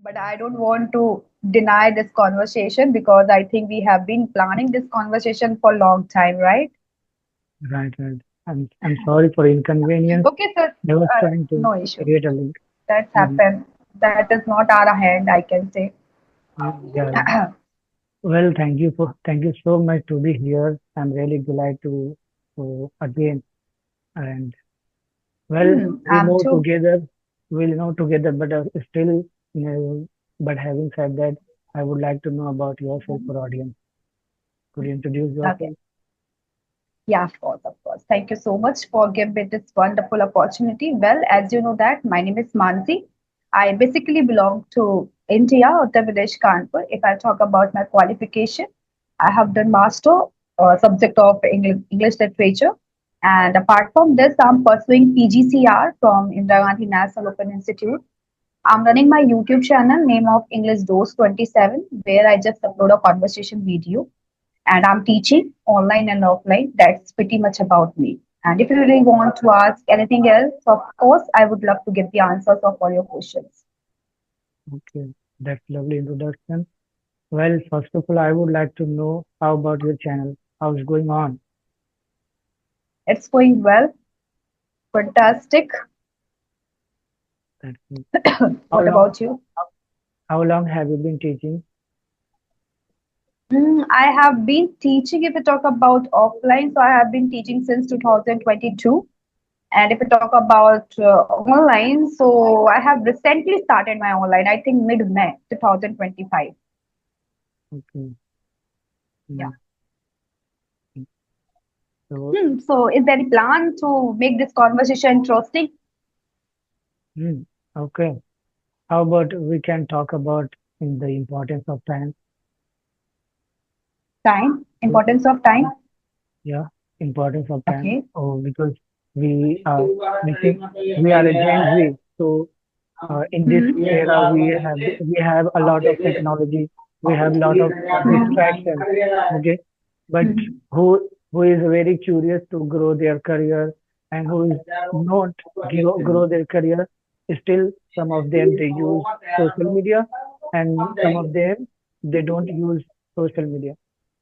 but I don't want to deny this conversation because I think we have been planning this conversation for a long time, right? Right, right. I'm sorry for inconvenience. Okay, sir, I was trying to no issue. create a link. That's Mhm. happened. That is not our hand, I can say. Yeah. Well, thank you so much to be here. I'm really glad to again and well we I'm know too. together. We'll know together, but still, but having said that, I would like to know about yourself for audience. Could you introduce Okay. yourself? Yeah, of course, of course. Thank you so much for giving me this wonderful opportunity. Well, as you know that my name is Mansi. I basically belong to India, Uttar Pradesh, Kanpur. If I talk about my qualification, I have done master subject of English literature, and apart from this, I'm pursuing PGCR from Indira Gandhi National Open Institute. I'm running my YouTube channel name of English Dose 27, where I just upload a conversation video and I'm teaching online and offline. That's pretty much about me. And if you really want to ask anything else, of course, I would love to give the answers of all your questions. Okay, that's lovely introduction. Well, first of all, I would like to know how about your channel? How's it going on? It's going well, fantastic. That's good. How What long? about you? How long have you been teaching? I have been teaching, if we talk about offline, so I have been teaching since 2022. And if we talk about online, so I have recently started my online, I think mid May 2025. Okay. Yeah. Mm. So, So, is there any plan to make this conversation interesting? mm, okay. How about we can talk about the importance of time? Time, So, importance of time. yeah, importance of time. Okay. Oh, because we uh we think we are a Gen Z, so in this era we have a lot of technology, we have a lot of distractions. Okay, but Mhm. who is very curious to grow their career and who is not grow their career, still some of them they use social media and some of them they don't use social media.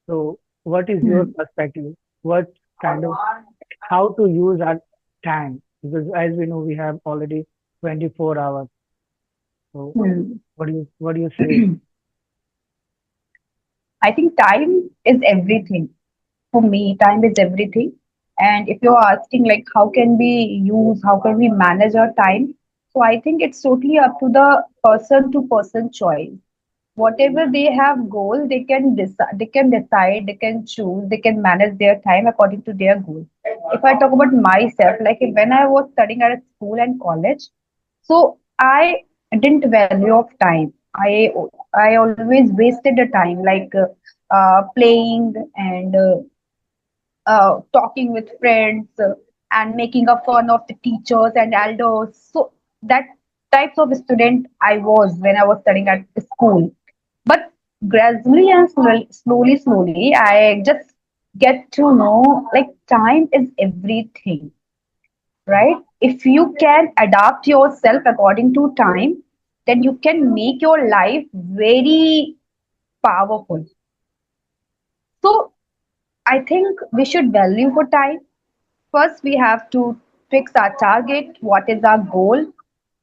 So what is your Hmm. perspective? What kind of how to use our time? Because as we know, we have already 24 hours. So Hmm. what do you say? I think time is everything. For me, time is everything. And if you're asking like how can we use, how can we manage our time? So I think it's totally up to the person to person choice. Whatever they have goal, they can decide, they can choose, they can manage their time according to their goal. If I talk about myself, like when I was studying at a school and college, so I didn't value of time. I always wasted the time like playing and talking with friends and making a fun of the teachers and elders. So that types of student I was when I was studying at school. But gradually and slowly, I just get to know like time is everything, right? If you can adapt yourself according to time, then you can make your life very powerful. So I think we should value for time. First, we have to fix our target, what is our goal,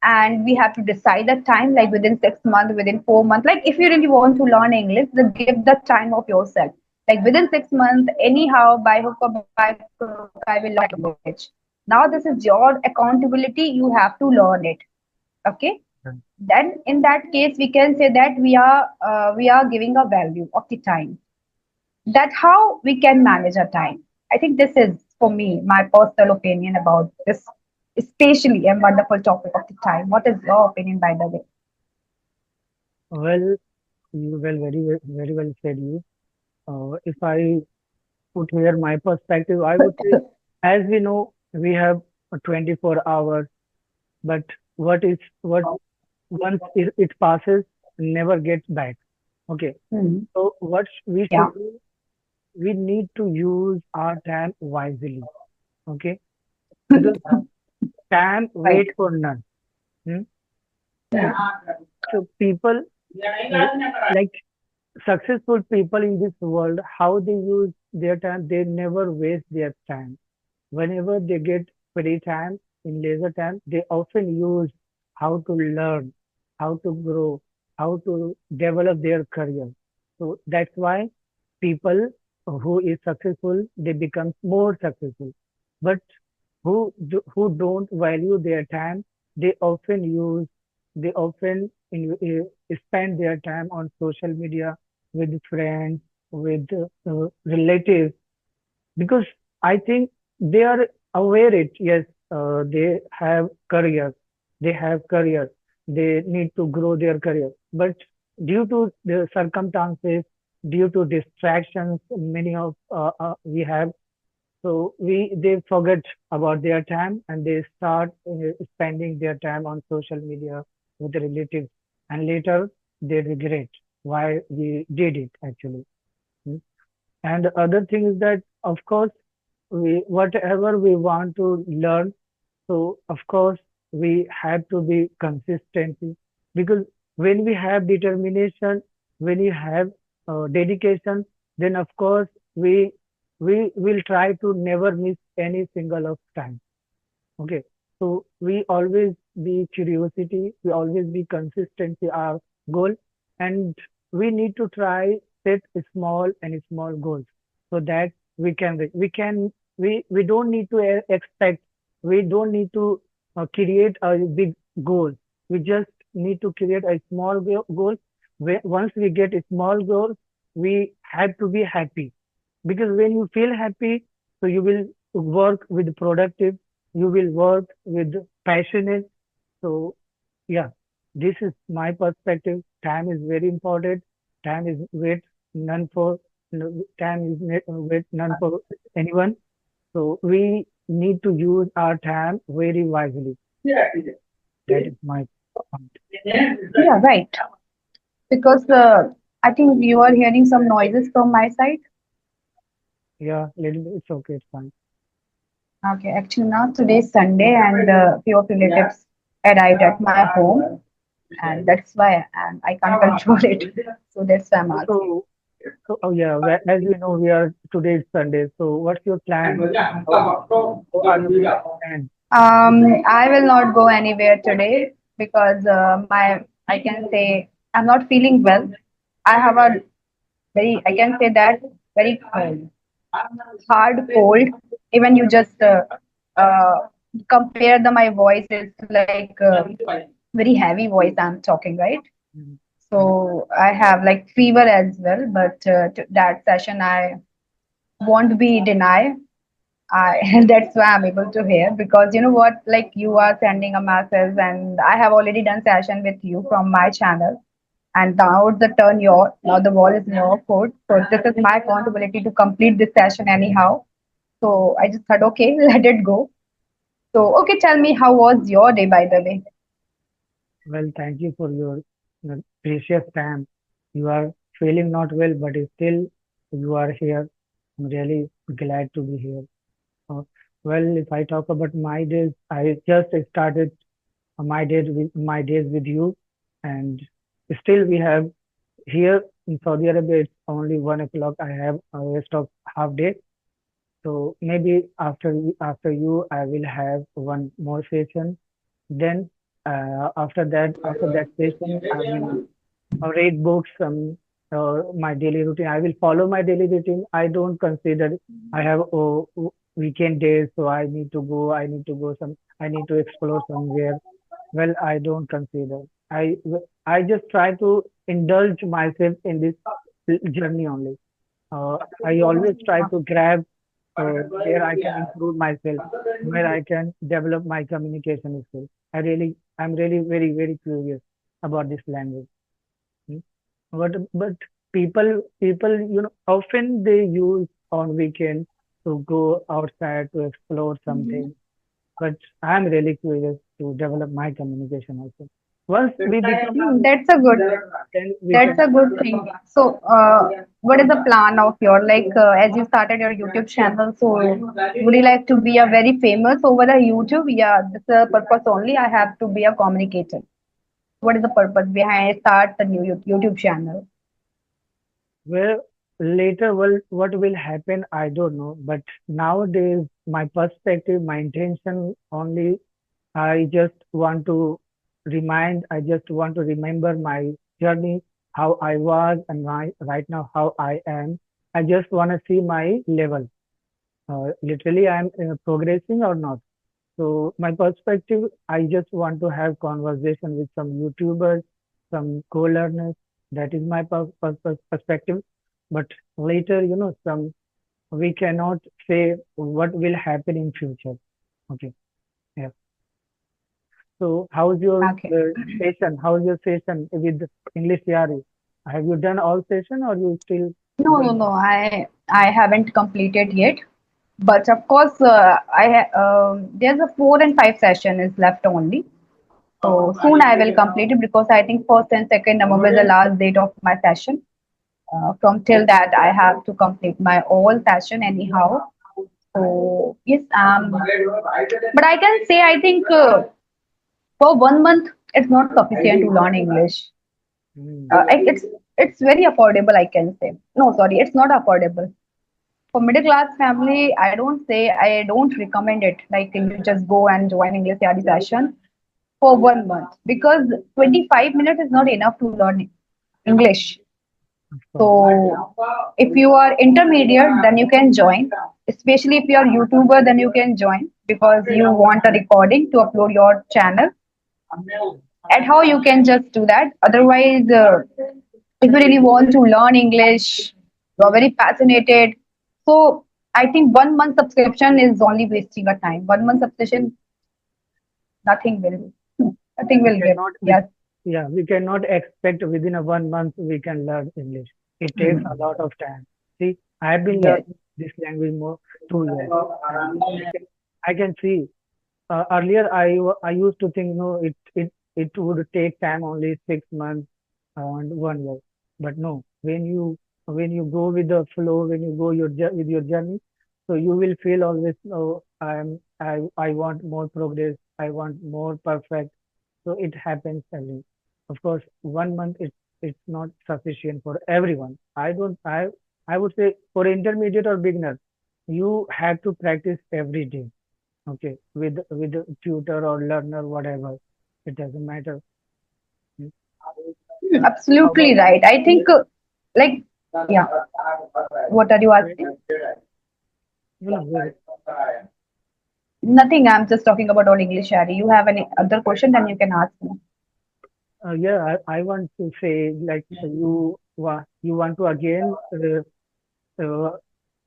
and we have to decide the time like within 6 months, within 4 months. Like if you really want to learn English, then give the time of yourself. Like within 6 months, anyhow, by hook or by crook, I will learn that language. Now, this is your accountability, you have to learn it. Okay. Then in that case, we can say that we are giving a value of the time. That's how we can manage our time. I think this is for me my personal opinion about this especially and wonderful topic of the time. What is your opinion, by the way? Well, very well said you. If I put here my perspective, I would say, as we know, we have a 24 hours, but what once it passes, never gets back. Okay, Hmm. so what we Yeah. should do, we need to use our time wisely. Okay, because time Right. wait for none. Hmm? So people, w- like successful people in this world, how they use their time, they never waste their time. Whenever they get free time in leisure time, they often use how to learn, how to grow, how to develop their career. So that's why people who is successful, they become more successful. But who don't value their time, they often use, they often spend their time on social media with friends, with relatives, because I think they are aware it. Yes, they have career, they need to grow their career. But due to the circumstances, due to distractions, many of we have, so they forget about their time and they start spending their time on social media with relatives, and later they regret why we did it actually. Hmm. And the other thing is that, of course, we whatever we want to learn, so of course we have to be consistency, because when we have determination, when you have dedication, then of course we will try to never miss any single of time. Okay. So we always be curiosity, we always be consistency our goal, and we need to try set small and small goals so that we don't need to expect, we don't need to create a big goal. We just need to create a small goal. Once we get a small goal, we have to be happy, because when you feel happy, so you will work with productive, you will work with passionate. So yeah, this is my perspective. Time is very important. Time is wait none for time is wait none for anyone. So we need to use our time very wisely. That is my point. Yeah, right. Because I think you are hearing some noises from my side. Yeah, little bit, it's okay, it's fine. Okay, actually now today is Sunday and few of relatives arrived at my home, and that's why I can't control it. So that's why I'm asking. So oh yeah, as we know, we are today is Sunday. So what's your plan? How are you going to plan? I will not go anywhere today because my I can say I'm not feeling well. I have a very I can say that very hard cold. Even you just uh, compare my voice, it's like very heavy voice I'm talking, right? Mhm. So I have like fever as well, but that session I won't be denied. I that's why I'm able to hear, because you know what, like you are sending a message and I have already done session with you from my channel, and now it's the turn your now the ball is in your court. So this is my accountability to complete this session anyhow. So I just thought, okay, let it go. So okay, tell me, how was your day, by the way? Well, thank you for your precious time. You are feeling not well, but still you are here. I'm really glad to be here. Uh, well, if I talk about my days, I just started my days with you, and still we have here in Saudi Arabia. It's only 1 o'clock. I have a rest of half day, so maybe after you, I will have one more session. Then after that session, I will read books. My daily routine. I will follow my daily routine. I don't consider I have weekend days, so I need to go. I need to go some. I need to explore somewhere. Well, I don't consider. I just try to indulge myself in this journey only. I always try to grab where I can improve myself, where I can develop my communication skills. I'm really very curious about this language. Mm. But people, often they use on weekend to go outside to explore something. But I'm really curious to develop my communication also. Once we become Hmm, fluent, then we that's can. a good thing. So, what is the plan of your, like, as you started your YouTube channel? So, would you like to be a very famous over the YouTube? Yeah, this is the purpose only. I have to be a communicator. What is the purpose behind start the new YouTube channel? Where later what will happen, I don't know. But nowadays, my perspective, my intention only, I just want to I just want to remember my journey, how I was, and right now how I am. I just want to see my level. Literally, I'm progressing or not. So my perspective, I just want to have conversation with some YouTubers, some co-learners. That is my perspective. But later, some we cannot say what will happen in future. Okay. Yeah. So how's your Okay. session? How's your session with English Yari? Have you done all session or you still No, no, going? no. I haven't completed yet. But of course, there's a 4 and 5 session is left only. So soon I will complete it because I think first and second November is the last date of my session. From till that I have to complete my all session anyhow. So yes, but I can say I think for 1 month it's not sufficient to learn English. Mm, It's very affordable. I can say no, sorry, it's not affordable. For middle class family, I don't recommend it. Like you just go and join English study session for 1 month because 25 minutes is not enough to learn English. of course. So if you are intermediate, then you can join. Especially if you are YouTuber, then you can join because you want a recording to upload your channel. At how you can just do that. Otherwise, if you really want to learn English, you are very passionate. So I think 1 month subscription is only wasting a time. 1 month subscription, nothing will, nothing We will give. cannot, we, Yes. yeah, we cannot expect within a 1 month we can learn English. It takes a lot of time. See, I have been Yes. learning this language more 2 years, and I can see. Earlier, I used to think, no, it would take time only 6 months and 1 year. But no, when you go with the flow, when you go with your journey, so you will feel always, no, I want more progress. I want more perfect. So it happens early. Of course, 1 month it's not sufficient for everyone. I would say for intermediate or beginner, you have to practice every day. Okay, with a tutor or learner, whatever, it doesn't matter. Hmm. How about Absolutely right. I think, like, yeah. What are you wait, asking? wait. Nothing. I'm just talking about all English, Shari. You have any other question, then you can ask me. Yeah, I want to say like you want to again uh,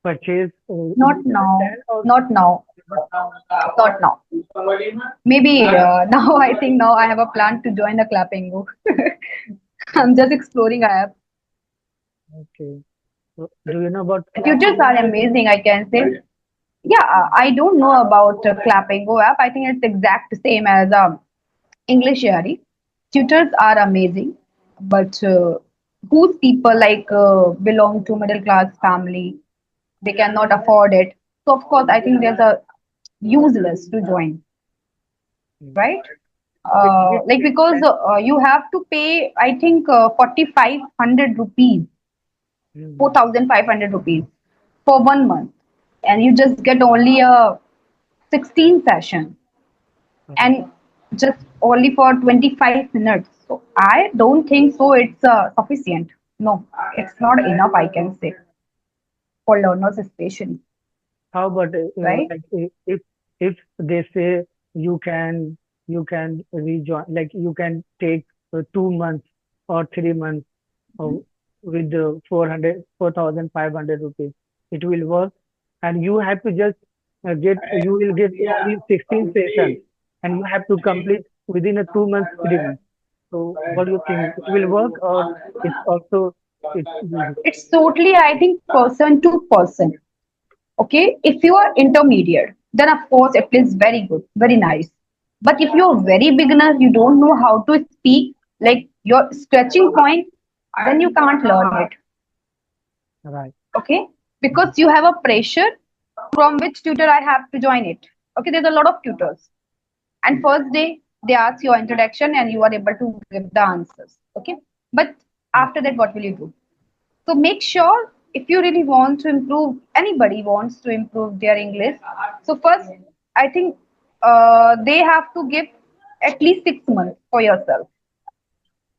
purchase Not English now. channel or Not now. not now? Not now. Maybe now. I think now I have a plan to join the clapping book. I'm just exploring. I have. Okay. So, do you know about Tutors clapping? are amazing. I can say. Yeah, I don't know about clapping go app. I think it's exact same as English Yari. Tutors are amazing, but whose people like belong to middle class family, they cannot afford it. So of course, I think there's a useless to join, Mm. right? Which Like because language? you have to pay, I think 4,500 rupees, Mm. 4,500 rupees for 1 month, and you just get only a 16 session Right. and just only for 25 minutes. So I don't think so it's sufficient. No, it's not enough, I can say, for learners especially, How about right? like if they say you can rejoin, like you can take 2 months or 3 months with the 4,500 rupees, it will work, and you have to just you will get only 16 sessions, and you have to complete within a 2 months, 3 months. So what do you think? It will work or it's also it's useless? It's totally, I think, person to person. Okay, if you are intermediate, then of course it is very good, very nice. But if you're very beginner, you don't know how to speak, like your stretching point, then you can't learn it. Right. Okay, because you have a pressure from which tutor I have to join it. Okay, there's a lot of tutors, and first day they ask your introduction and you are able to give the answers. Okay, but Yeah. after that, what will you do? So make sure, if you really want to improve, anybody wants to improve their English. So first, I think they have to give at least 6 months for yourself.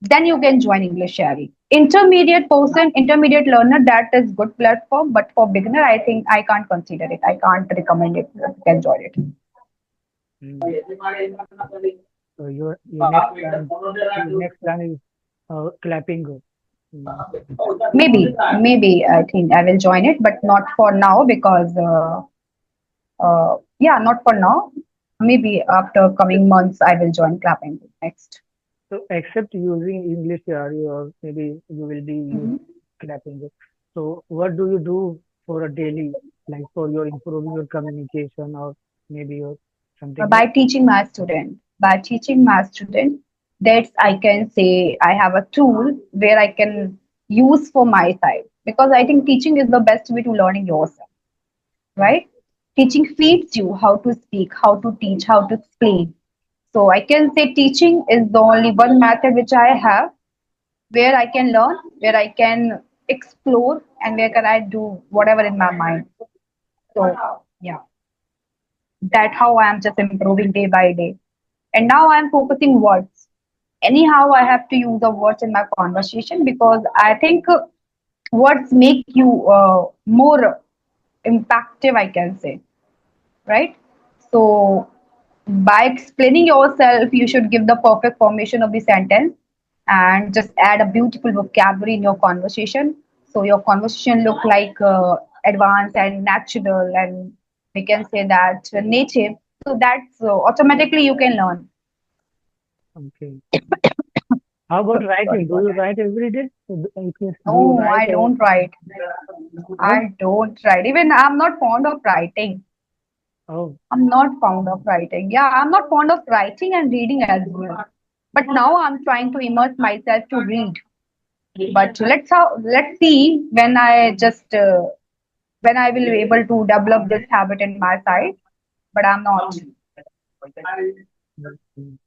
Then you can join English Shari. Intermediate person, intermediate learner, that is good platform. But for beginner, I think I can't consider it. I can't recommend it. You can join it. Mm. So your next plan is clapping. Mm. Maybe I think I will join it, but not for now because yeah, not for now. Maybe after coming months, I will join clapping next. So except using English area or maybe you will be using Mhm. clapping. So what do you do for a daily, like for your improving your communication or maybe your something By else? teaching my student, that's I can say I have a tool where I can use for my side because I think teaching is the best way to learning yourself, Mm. right? Teaching feeds you how to speak, how to teach, how to explain. So I can say teaching is the only one method which I have where I can learn, where I can explore, and where can I do whatever in my mind. So yeah, that how I am just improving day by day. And now I am focusing words. Anyhow, I have to use the words in my conversation because I think words make you more impactful, I can say, right? So by explaining yourself, you should give the perfect formation of the sentence and just add a beautiful vocabulary in your conversation. So your conversation look like advanced and natural, and we can say that native. So that's automatically you can learn. Okay. How about Sorry writing? Do for you that. write every day? Do you No, write? I don't write. No? I don't write. Even I'm not fond of writing. Oh, I'm not fond of writing. Yeah, I'm not fond of writing and reading as well. But now I'm trying to immerse myself to read. But let's see when I will be able to develop this habit in my side. But I'm not. okay.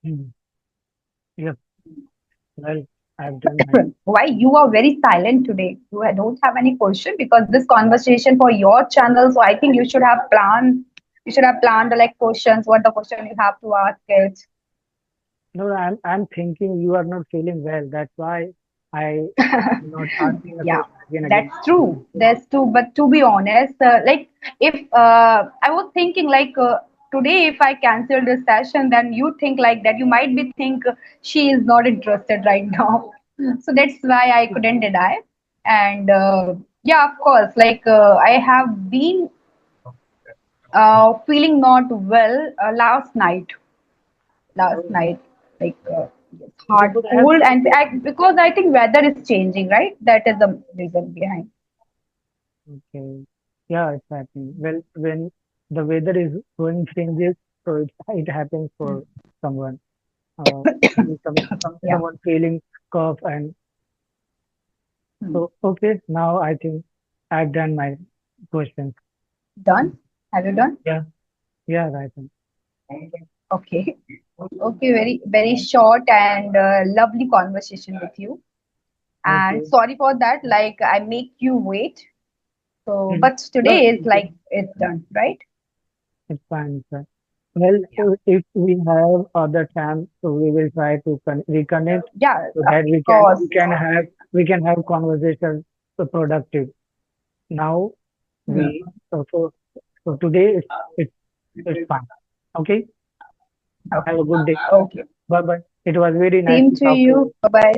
Hmm. Yeah. Well, I've done my. Why you are very silent today? You don't have any question because this conversation for your channel. So I think you should have planned. You should have planned like questions. What the question you have to ask it. No, I'm thinking you are not feeling well. That's why I not asking the Yeah, question again again. that's true. That's true. But to be honest, like if I was thinking like today, if I cancel this session, then you think like that. You might be think she is not interested right now. So that's why I couldn't deny. And yeah, of course, like I have been feeling not well last night like yes, Okay, hard but cold and because I think weather is changing, right? That is the reason behind. okay. Yeah, it's happening. Well, when the weather is going changes, so it happens for someone. Maybe Yeah, someone feeling cough and hmm. so okay. Now I think I've done my questions. Done. Have you done? Yeah, yeah, right. Okay. Okay, very short and lovely conversation with you, and Okay. sorry for that, like I make you wait. So Mhm. but Yeah, today is like it's done, right? it's fine, sir. Well, Yeah, if we have other time, so we will try to reconnect yeah, so of that course. we can have conversation so productive. Now Hmm. we so today it's it's fine. Okay. Okay. Have a good day. Okay, Bye bye. It was very nice same to to talk to you. you. Bye bye.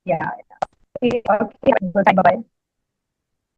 Yeah, okay, okay, have a good time. Bye bye.